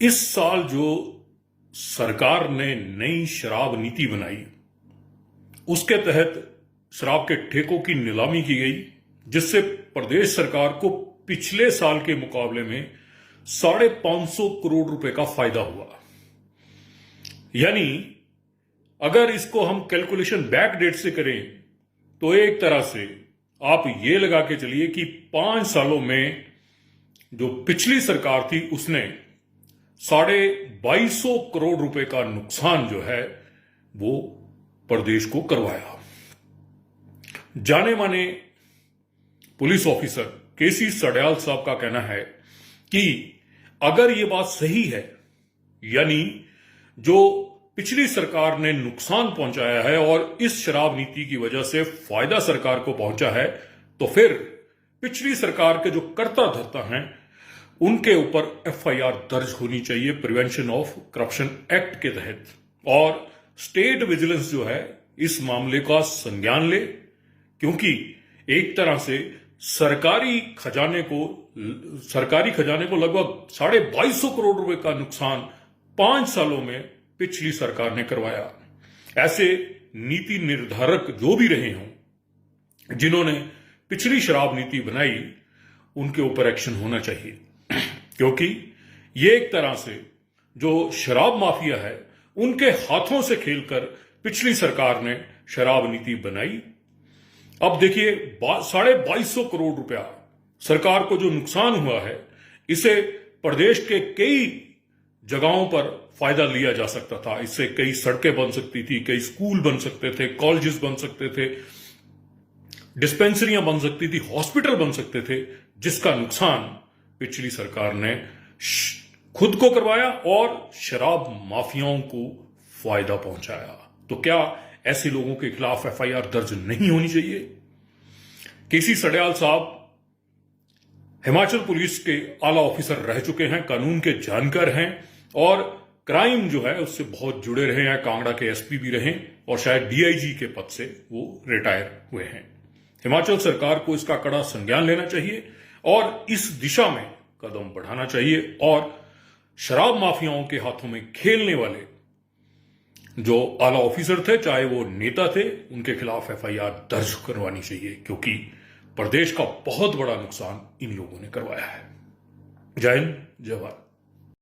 इस साल जो सरकार ने नई शराब नीति बनाई, उसके तहत शराब के ठेकों की नीलामी की गई, जिससे प्रदेश सरकार को पिछले साल के मुकाबले में 550 करोड़ रुपए का फायदा हुआ। यानी अगर इसको हम कैलकुलेशन बैक डेट से करें तो एक तरह से आप ये लगा के चलिए कि 5 सालों में जो पिछली सरकार थी उसने 250 करोड़ रुपए का नुकसान जो है वो प्रदेश को करवाया। जाने माने पुलिस ऑफिसर केसी सडयाल साहब का कहना है कि अगर ये बात सही है, यानी जो पिछली सरकार ने नुकसान पहुंचाया है और इस शराब नीति की वजह से फायदा सरकार को पहुंचा है, तो फिर पिछली सरकार के जो कर्ता धर्ता हैं उनके ऊपर एफआईआर दर्ज होनी चाहिए प्रिवेंशन ऑफ करप्शन एक्ट के तहत, और स्टेट विजिलेंस जो है इस मामले का संज्ञान ले, क्योंकि एक तरह से सरकारी खजाने को लगभग 250 करोड़ रुपए का नुकसान 5 सालों में पिछली सरकार ने करवाया। ऐसे नीति निर्धारक जो भी रहे हों जिन्होंने पिछली शराब नीति बनाई, उनके ऊपर एक्शन होना चाहिए, क्योंकि ये एक तरह से जो शराब माफिया है उनके हाथों से खेलकर पिछली सरकार ने शराब नीति बनाई। अब देखिए 250 करोड़ रुपया सरकार को जो नुकसान हुआ है, इसे प्रदेश के कई जगहों पर फायदा लिया जा सकता था। इससे कई सड़कें बन सकती थी, कई स्कूल बन सकते थे, कॉलेजेस बन सकते थे, डिस्पेंसरियां बन सकती थी, हॉस्पिटल बन सकते थे, जिसका नुकसान पिछली सरकार ने खुद को करवाया और शराब माफियाओं को फायदा पहुंचाया। तो क्या ऐसे लोगों के खिलाफ एफआईआर दर्ज नहीं होनी चाहिए? केसी सडयाल साहब हिमाचल पुलिस के आला ऑफिसर रह चुके हैं, कानून के जानकार हैं और क्राइम जो है उससे बहुत जुड़े रहे हैं। कांगड़ा के एसपी भी रहे और शायद डीआईजी के पद से वो रिटायर हुए हैं। हिमाचल सरकार को इसका कड़ा संज्ञान लेना चाहिए और इस दिशा में कदम बढ़ाना चाहिए, और शराब माफियाओं के हाथों में खेलने वाले जो आला ऑफिसर थे, चाहे वो नेता थे, उनके खिलाफ एफआईआर दर्ज करवानी चाहिए, क्योंकि प्रदेश का बहुत बड़ा नुकसान इन लोगों ने करवाया है। जय हिंद, जय भारत।